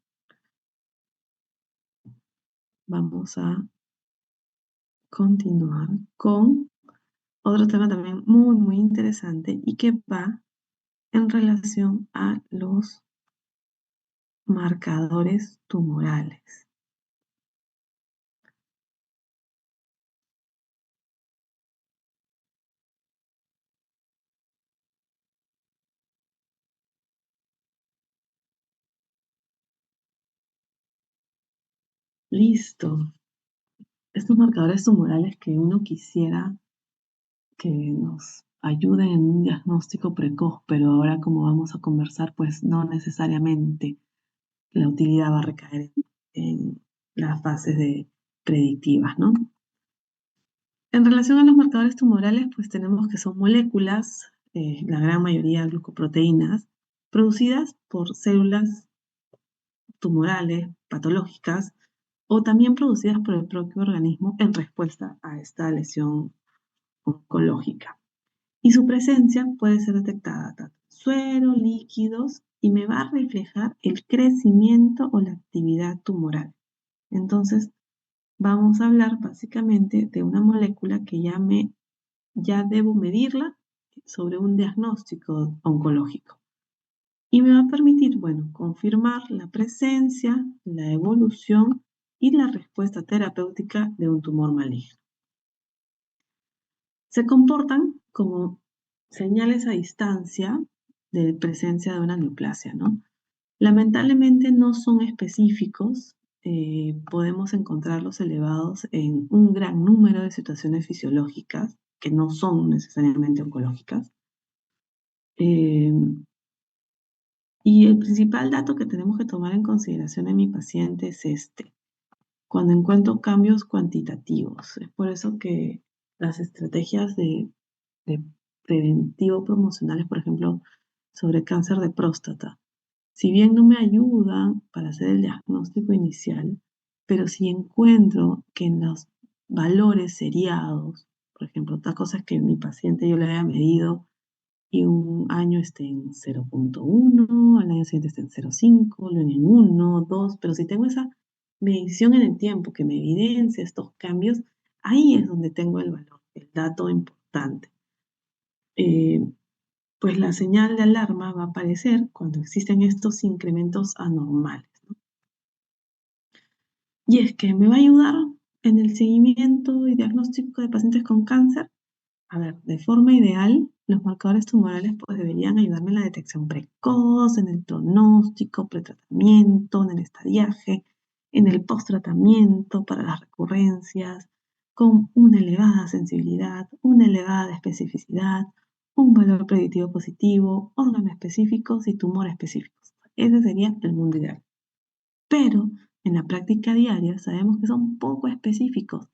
vamos a continuar con otro tema también muy, muy interesante y que va en relación a los marcadores tumorales. Listo. Estos marcadores tumorales que uno quisiera que nos ayuden en un diagnóstico precoz, pero ahora como vamos a conversar, pues no necesariamente la utilidad va a recaer en las fases predictivas, ¿no? En relación a los marcadores tumorales, pues tenemos que son moléculas, la gran mayoría glucoproteínas, producidas por células tumorales, patológicas, o también producidas por el propio organismo en respuesta a esta lesión oncológica. Y su presencia puede ser detectada tanto en suero, líquidos, y me va a reflejar el crecimiento o la actividad tumoral. Entonces, vamos a hablar básicamente de una molécula que ya debo medirla sobre un diagnóstico oncológico. Y me va a permitir, bueno, confirmar la presencia, la evolución y la respuesta terapéutica de un tumor maligno. Se comportan como señales a distancia de presencia de una neoplasia, ¿no? Lamentablemente no son específicos, podemos encontrarlos elevados en un gran número de situaciones fisiológicas que no son necesariamente oncológicas. Y el principal dato que tenemos que tomar en consideración en mi paciente es este, cuando encuentro cambios cuantitativos. Es por eso que las estrategias de preventivo promocionales, por ejemplo, sobre cáncer de próstata, si bien no me ayudan para hacer el diagnóstico inicial, pero si encuentro que en los valores seriados, por ejemplo, otra cosa es que mi paciente yo le haya medido y un año esté en 0.1, al año siguiente esté en 0.5, luego en 1, 2, pero si tengo esa medición en el tiempo que me evidencia estos cambios, ahí es donde tengo el valor, el dato importante. Pues la señal de alarma va a aparecer cuando existen estos incrementos anormales, ¿no? Y es que me va a ayudar en el seguimiento y diagnóstico de pacientes con cáncer. A ver, de forma ideal, los marcadores tumorales pues deberían ayudarme en la detección precoz, en el pronóstico, pretratamiento, en el estadiaje, en el posttratamiento para las recurrencias, con una elevada sensibilidad, una elevada especificidad, un valor predictivo positivo, órgano específicos y tumor específicos. Ese sería el mundo ideal. Pero en la práctica diaria sabemos que son poco específicos.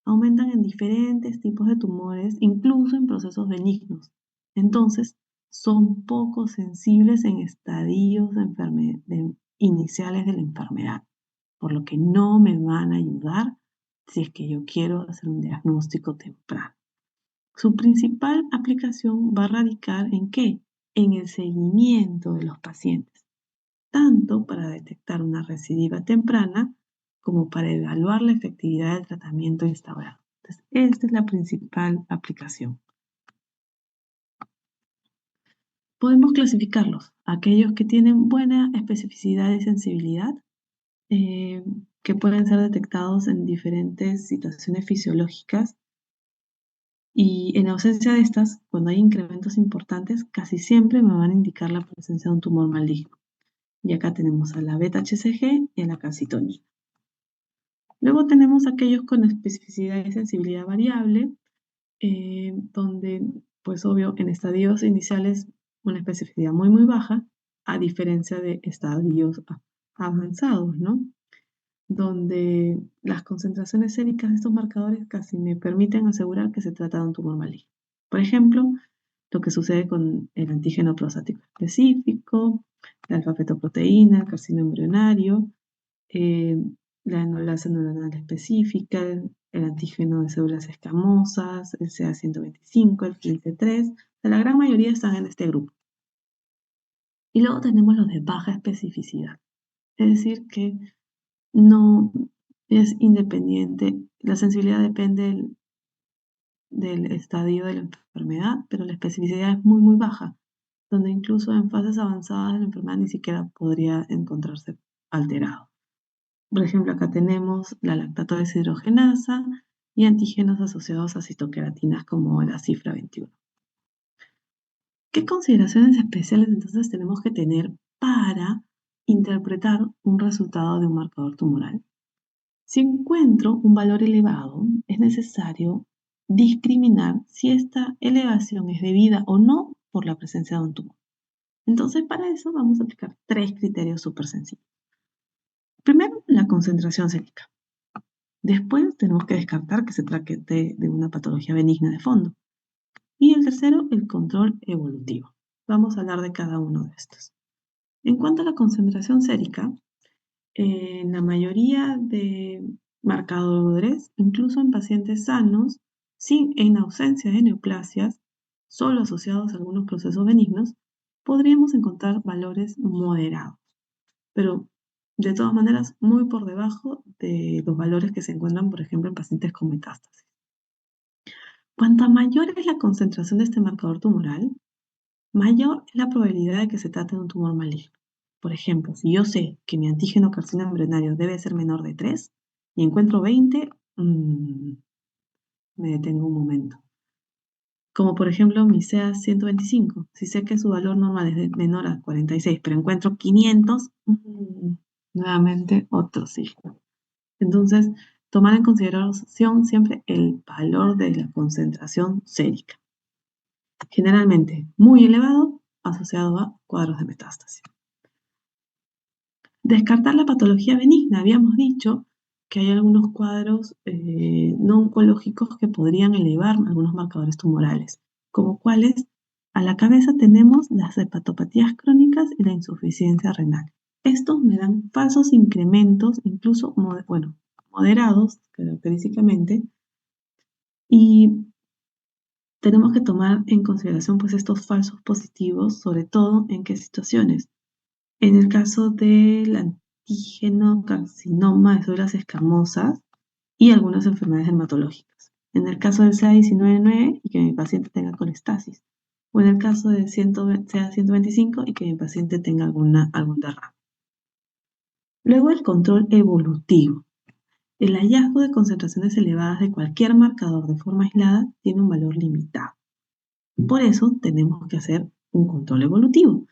Aumentan en diferentes tipos de tumores, incluso en procesos benignos. Entonces, son poco sensibles en estadios iniciales de la enfermedad, por lo que no me van a ayudar si es que yo quiero hacer un diagnóstico temprano. Su principal aplicación va a radicar ¿en qué? En el seguimiento de los pacientes, tanto para detectar una recidiva temprana como para evaluar la efectividad del tratamiento instaurado. Entonces, esta es la principal aplicación. Podemos clasificarlos, aquellos que tienen buena especificidad y sensibilidad, que pueden ser detectados en diferentes situaciones fisiológicas, y en ausencia de estas, cuando hay incrementos importantes, casi siempre me van a indicar la presencia de un tumor maligno. Y acá tenemos a la beta-HCG y a la calcitonina. Luego tenemos aquellos con especificidad y sensibilidad variable, donde, pues obvio, en estadios iniciales una especificidad muy, muy baja, a diferencia de estadios avanzados, ¿no? Donde las concentraciones séricas de estos marcadores casi me permiten asegurar que se trata de un tumor maligno. Por ejemplo, lo que sucede con el antígeno prostático específico, la alfa-fetoproteína, el carcinoma embrionario, la enolasa neuronal específica, el antígeno de células escamosas, el CA125, el 15-3, la gran mayoría están en este grupo. Y luego tenemos los de baja especificidad, es decir, que no es independiente, la sensibilidad depende del estadio de la enfermedad, pero la especificidad es muy, muy baja, donde incluso en fases avanzadas de la enfermedad ni siquiera podría encontrarse alterado. Por ejemplo, acá tenemos la lactato deshidrogenasa y antígenos asociados a citoqueratinas como la cifra 21. ¿Qué consideraciones especiales entonces tenemos que tener para interpretar un resultado de un marcador tumoral? Si encuentro un valor elevado, es necesario discriminar si esta elevación es debida o no por la presencia de un tumor. Entonces, para eso vamos a aplicar 3 criterios súper sencillos. Primero, la concentración sérica. Después, tenemos que descartar que se trate de una patología benigna de fondo. Y el tercero, el control evolutivo. Vamos a hablar de cada uno de estos. En cuanto a la concentración sérica, en la mayoría de marcadores, incluso en pacientes sanos, en ausencia de neoplasias, solo asociados a algunos procesos benignos, podríamos encontrar valores moderados, pero de todas maneras muy por debajo de los valores que se encuentran, por ejemplo, en pacientes con metástasis. Cuanto mayor es la concentración de este marcador tumoral, mayor es la probabilidad de que se trate de un tumor maligno. Por ejemplo, si yo sé que mi antígeno carcinoma embrionario debe ser menor de 3 y encuentro 20, me detengo un momento. Como por ejemplo mi CA125, si sé que su valor normal es menor a 46, pero encuentro 500, nuevamente otro signo. Entonces, tomar en consideración siempre el valor de la concentración sérica. Generalmente muy elevado, asociado a cuadros de metástasis. Descartar la patología benigna. Habíamos dicho que hay algunos cuadros no oncológicos que podrían elevar algunos marcadores tumorales, como cuáles. A la cabeza tenemos las hepatopatías crónicas y la insuficiencia renal. Estos me dan falsos incrementos, incluso moderados característicamente, y tenemos que tomar en consideración pues, estos falsos positivos, sobre todo en qué situaciones. En el caso del antígeno carcinoma de células escamosas y algunas enfermedades dermatológicas. En el caso del CA19-9 y que mi paciente tenga colestasis. O en el caso del CA125 y que mi paciente tenga algún derrame. Luego el control evolutivo. El hallazgo de concentraciones elevadas de cualquier marcador de forma aislada tiene un valor limitado. Por eso tenemos que hacer un control evolutivo.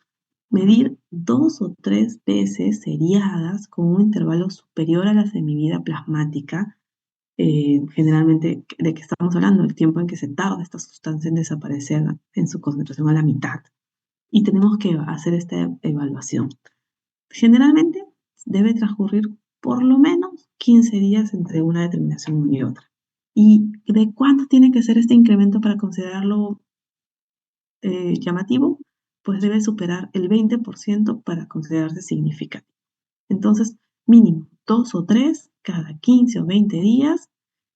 Medir 2 o 3 veces seriadas con un intervalo superior a la semivida plasmática, generalmente, ¿de qué estamos hablando? El tiempo en que se tarda esta sustancia en desaparecer en su concentración a la mitad. Y tenemos que hacer esta evaluación. Generalmente debe transcurrir por lo menos 15 días entre una determinación y otra. ¿Y de cuánto tiene que ser este incremento para considerarlo llamativo? Pues debe superar el 20% para considerarse significativo. Entonces, mínimo 2 o 3 cada 15 o 20 días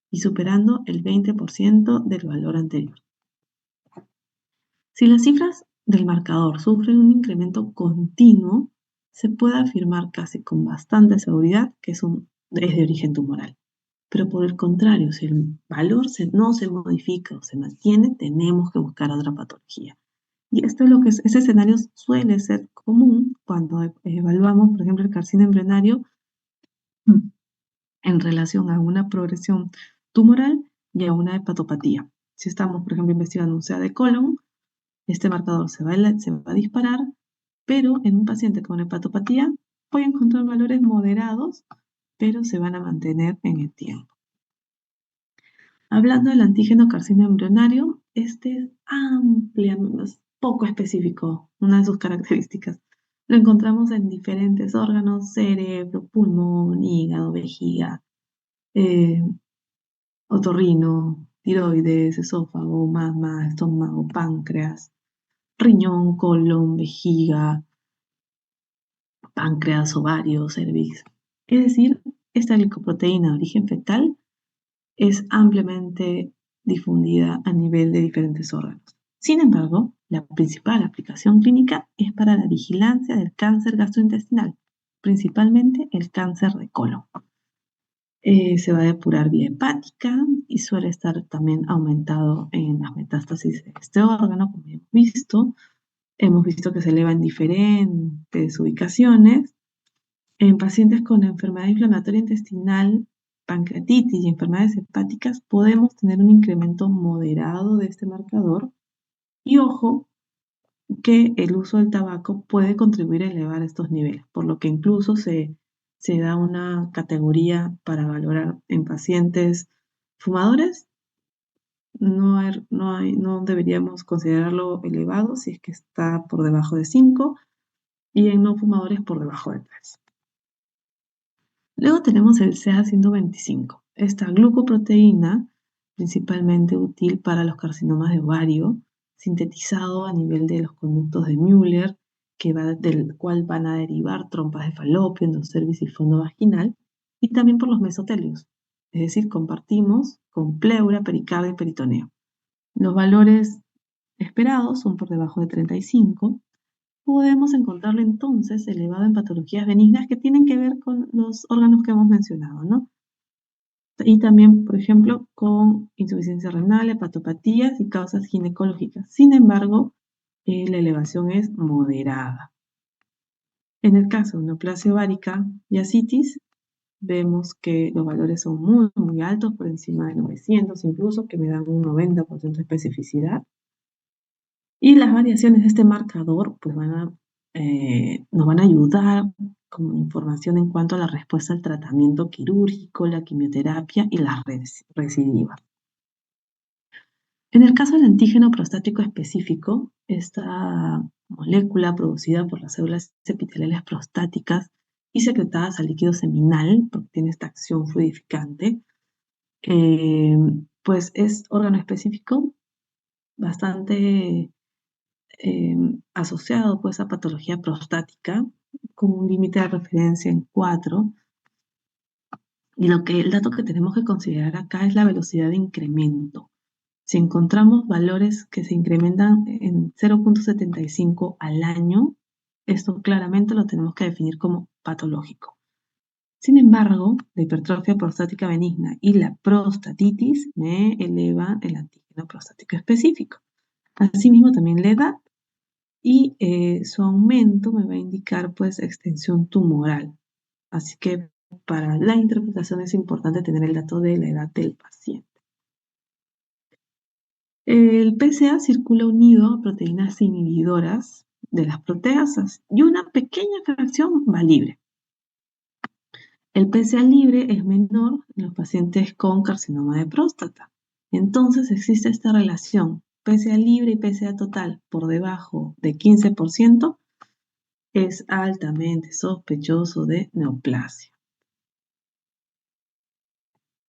y superando el 20% del valor anterior. Si las cifras del marcador sufren un incremento continuo, se puede afirmar casi con bastante seguridad que es de origen tumoral. Pero por el contrario, si el valor no se modifica o se mantiene, tenemos que buscar otra patología. Y esto es lo que ese escenario suele ser común cuando evaluamos, por ejemplo, el carcinoma embrionario en relación a una progresión tumoral y a una hepatopatía. Si estamos, por ejemplo, investigando un CA de colon, este marcador se va a disparar, pero en un paciente con hepatopatía voy a encontrar valores moderados, pero se van a mantener en el tiempo. Hablando del antígeno carcinoma embrionario, este es poco específico, una de sus características. Lo encontramos en diferentes órganos, cerebro, pulmón, hígado, vejiga, otorrino, tiroides, esófago, mama, estómago, páncreas. riñón, colon, vejiga, páncreas, ovario, cervix. Es decir, esta glicoproteína de origen fetal es ampliamente difundida a nivel de diferentes órganos. Sin embargo, la principal aplicación clínica es para la vigilancia del cáncer gastrointestinal, principalmente el cáncer de colon. Se va a depurar vía hepática y suele estar también aumentado en las metástasis de este órgano, como hemos visto. Hemos visto que se eleva en diferentes ubicaciones. En pacientes con enfermedad inflamatoria intestinal, pancreatitis y enfermedades hepáticas podemos tener un incremento moderado de este marcador. Y ojo, que el uso del tabaco puede contribuir a elevar estos niveles, por lo que incluso se da una categoría para valorar en pacientes fumadores. No deberíamos considerarlo elevado si es que está por debajo de 5 y en no fumadores por debajo de 3. Luego tenemos el CA125, esta glucoproteína principalmente útil para los carcinomas de ovario, sintetizado a nivel de los conductos de Müller, del cual van a derivar trompas de falopio, endocervix y fondo vaginal, y también por los mesotelios, es decir, compartimos con pleura, pericardio y peritoneo. Los valores esperados son por debajo de 35. Podemos encontrarlo entonces elevado en patologías benignas que tienen que ver con los órganos que hemos mencionado, ¿no? Y también, por ejemplo, con insuficiencia renal, hepatopatías y causas ginecológicas. Sin embargo, la elevación es moderada. En el caso de neoplasia ovárica y ascitis, vemos que los valores son muy, muy altos, por encima de 900 incluso, que me dan un 90% de especificidad. Y las variaciones de este marcador pues nos van a ayudar como información en cuanto a la respuesta al tratamiento quirúrgico, la quimioterapia y las recidivas. En el caso del antígeno prostático específico, esta molécula producida por las células epiteliales prostáticas y secretadas al líquido seminal, porque tiene esta acción fluidificante, pues es órgano específico bastante asociado pues a patología prostática con un límite de referencia en 4. Y el dato que tenemos que considerar acá es la velocidad de incremento. Si encontramos valores que se incrementan en 0.75 al año, esto claramente lo tenemos que definir como patológico. Sin embargo, la hipertrofia prostática benigna y la prostatitis me elevan el antígeno prostático específico. Asimismo, también la edad y su aumento me va a indicar pues extensión tumoral. Así que para la interpretación es importante tener el dato de la edad del paciente. El PSA circula unido a proteínas inhibidoras de las proteasas y una pequeña fracción va libre. El PSA libre es menor en los pacientes con carcinoma de próstata. Entonces existe esta relación PSA libre y PSA total por debajo de 15%, es altamente sospechoso de neoplasia.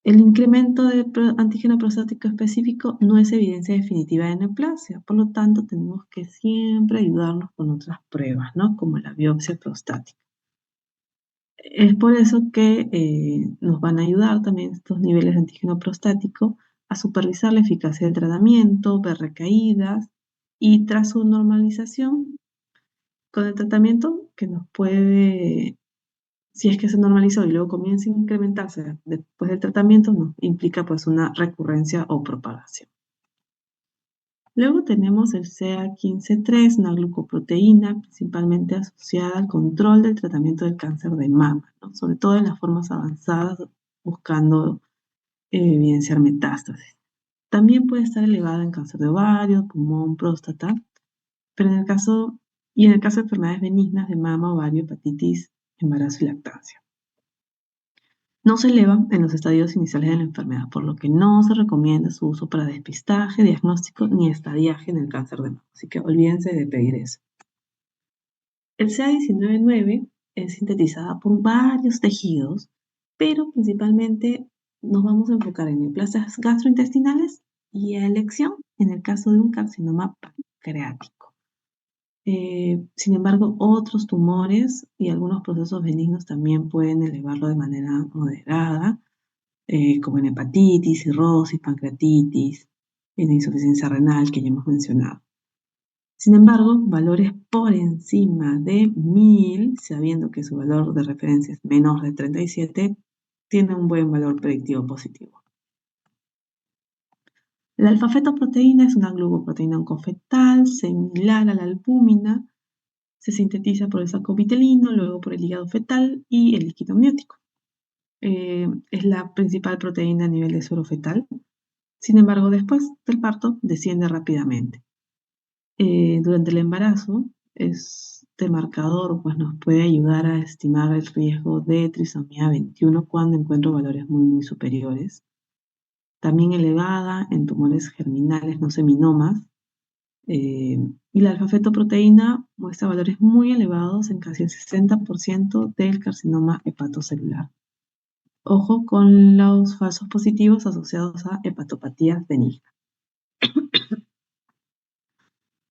El incremento de antígeno prostático específico no es evidencia definitiva de neoplasia, por lo tanto tenemos que siempre ayudarnos con otras pruebas, ¿no? Como la biopsia prostática. Es por eso que nos van a ayudar también estos niveles de antígeno prostático a supervisar la eficacia del tratamiento, ver recaídas y tras su normalización con el tratamiento que nos puede, si es que se normalizó y luego comienza a incrementarse después del tratamiento, nos implica pues una recurrencia o propagación. Luego tenemos el CA15-3, una glucoproteína principalmente asociada al control del tratamiento del cáncer de mama, ¿no? Sobre todo en las formas avanzadas, buscando evidenciar metástasis. También puede estar elevada en cáncer de ovario, pulmón, próstata, pero en el caso de enfermedades benignas de mama, ovario, hepatitis, embarazo y lactancia. No se eleva en los estadios iniciales de la enfermedad, por lo que no se recomienda su uso para despistaje, diagnóstico ni estadiaje en el cáncer de mama. Así que olvídense de pedir eso. El CA19-9 es sintetizada por varios tejidos, pero principalmente nos vamos a enfocar en neoplasias gastrointestinales y a elección en el caso de un carcinoma pancreático. Sin embargo, otros tumores y algunos procesos benignos también pueden elevarlo de manera moderada, como en hepatitis, cirrosis, pancreatitis, en insuficiencia renal que ya hemos mencionado. Sin embargo, valores por encima de 1000, sabiendo que su valor de referencia es menor de 37, tiene un buen valor predictivo positivo. La alfa-fetoproteína es una glucoproteína oncofetal similar a la albúmina. Se sintetiza por el saco vitelino, luego por el hígado fetal y el líquido amniótico. Es la principal proteína a nivel de suero fetal. Sin embargo, después del parto desciende rápidamente. Durante el embarazo, este marcador pues, nos puede ayudar a estimar el riesgo de trisomía 21 cuando encuentro valores muy superiores. También elevada en tumores germinales no seminomas. Y la alfa-fetoproteína muestra valores muy elevados en casi el 60% del carcinoma hepatocelular. Ojo con los falsos positivos asociados a hepatopatías benignas.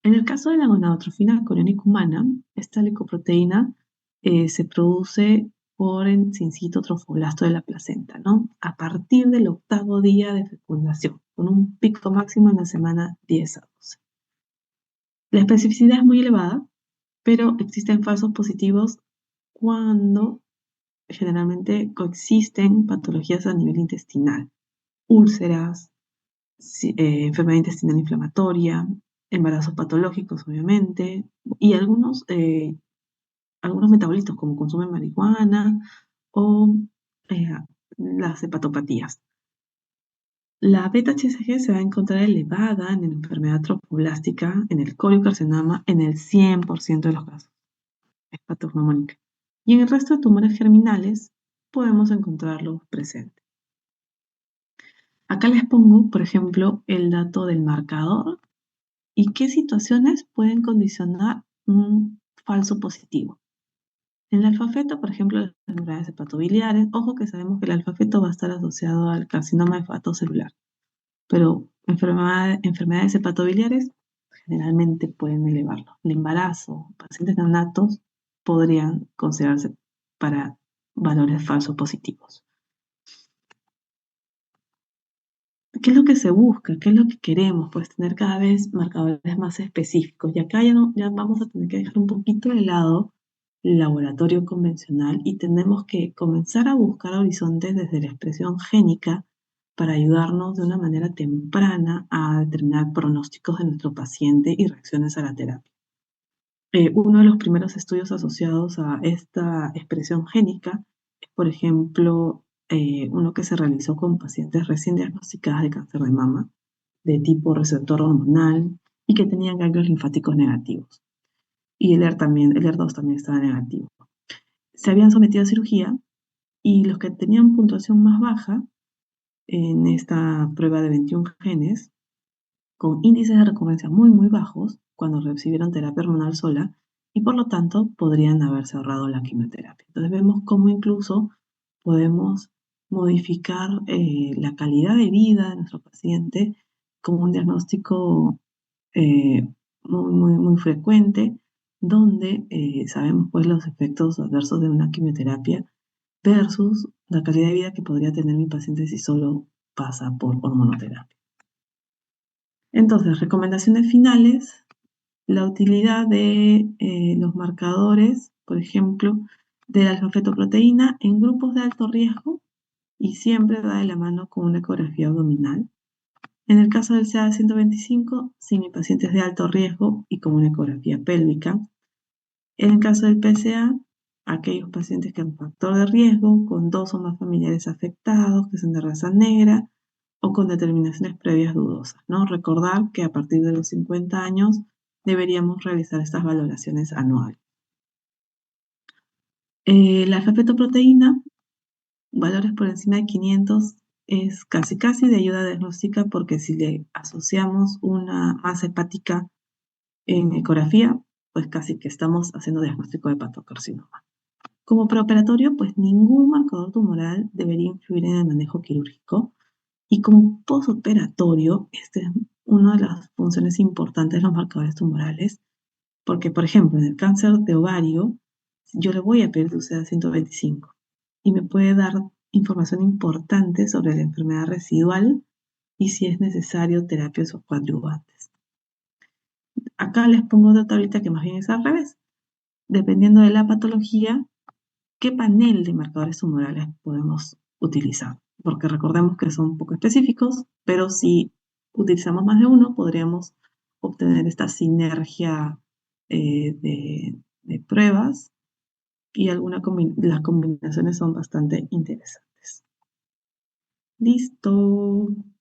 En el caso de la gonadotrofina coriónica humana, esta lipoproteína se produce por el sincito trofoblasto de la placenta, ¿no? A partir del 8º día de fecundación, con un pico máximo en la semana 10 a 12. La especificidad es muy elevada, pero existen falsos positivos cuando generalmente coexisten patologías a nivel intestinal, úlceras, enfermedad intestinal inflamatoria, embarazos patológicos, obviamente, y algunos metabolitos como consumo de marihuana o las hepatopatías. La beta-HCG se va a encontrar elevada en la enfermedad trofoblástica, en el coriocarcinoma, en el 100% de los casos. Es patognomónica. Y en el resto de tumores germinales podemos encontrarlo presente. Acá les pongo, por ejemplo, el dato del marcador y qué situaciones pueden condicionar un falso positivo. En el alfa-feto, por ejemplo, las enfermedades hepatobiliares, ojo que sabemos que el alfa-feto va a estar asociado al carcinoma hepatocelular, pero enfermedades hepatobiliares generalmente pueden elevarlo. El embarazo, pacientes neonatos podrían considerarse para valores falsos positivos. ¿Qué es lo que se busca? ¿Qué es lo que queremos? Pues tener cada vez marcadores más específicos. Y acá ya vamos a tener que dejar un poquito de lado el laboratorio convencional y tenemos que comenzar a buscar horizontes desde la expresión génica para ayudarnos de una manera temprana a determinar pronósticos de nuestro paciente y reacciones a la terapia. Uno de los primeros estudios asociados a esta expresión génica es, por ejemplo, uno que se realizó con pacientes recién diagnosticadas de cáncer de mama, de tipo receptor hormonal y que tenían ganglios linfáticos negativos. Y el ER2 también estaba negativo. Se habían sometido a cirugía y los que tenían puntuación más baja en esta prueba de 21 genes, con índices de recurrencia muy bajos, cuando recibieron terapia hormonal sola, y por lo tanto podrían haberse ahorrado la quimioterapia. Entonces vemos cómo incluso podemos modificar la calidad de vida de nuestro paciente con un diagnóstico muy frecuente, donde sabemos pues los efectos adversos de una quimioterapia versus la calidad de vida que podría tener mi paciente si solo pasa por hormonoterapia. Entonces, recomendaciones finales, la utilidad de los marcadores, por ejemplo, de la alfa-fetoproteína en grupos de alto riesgo y siempre va de la mano con una ecografía abdominal. En el caso del CA-125, si mi paciente es de alto riesgo y con una ecografía pélvica. En el caso del PSA, aquellos pacientes que han factor de riesgo con 2 o más familiares afectados, que son de raza negra, o con determinaciones previas dudosas, ¿no? Recordar que a partir de los 50 años deberíamos realizar estas valoraciones anuales. La alfa-fetoproteína, valores por encima de 500, es casi de ayuda diagnóstica porque si le asociamos una masa hepática en ecografía, pues casi que estamos haciendo diagnóstico de hepatocarcinoma. Como preoperatorio, pues ningún marcador tumoral debería influir en el manejo quirúrgico. Y como postoperatorio, esta es una de las funciones importantes de los marcadores tumorales, Porque, por ejemplo, en el cáncer de ovario, yo le voy a pedir TUSEA 125 y me puede dar información importante sobre la enfermedad residual y si es necesario terapias o coadyuvantes. Acá les pongo otra tablita que más bien es al revés. Dependiendo de la patología, ¿qué panel de marcadores tumorales podemos utilizar? Porque recordemos que son poco específicos, pero si utilizamos más de uno, podríamos obtener esta sinergia de pruebas y las combinaciones son bastante interesantes. Listo.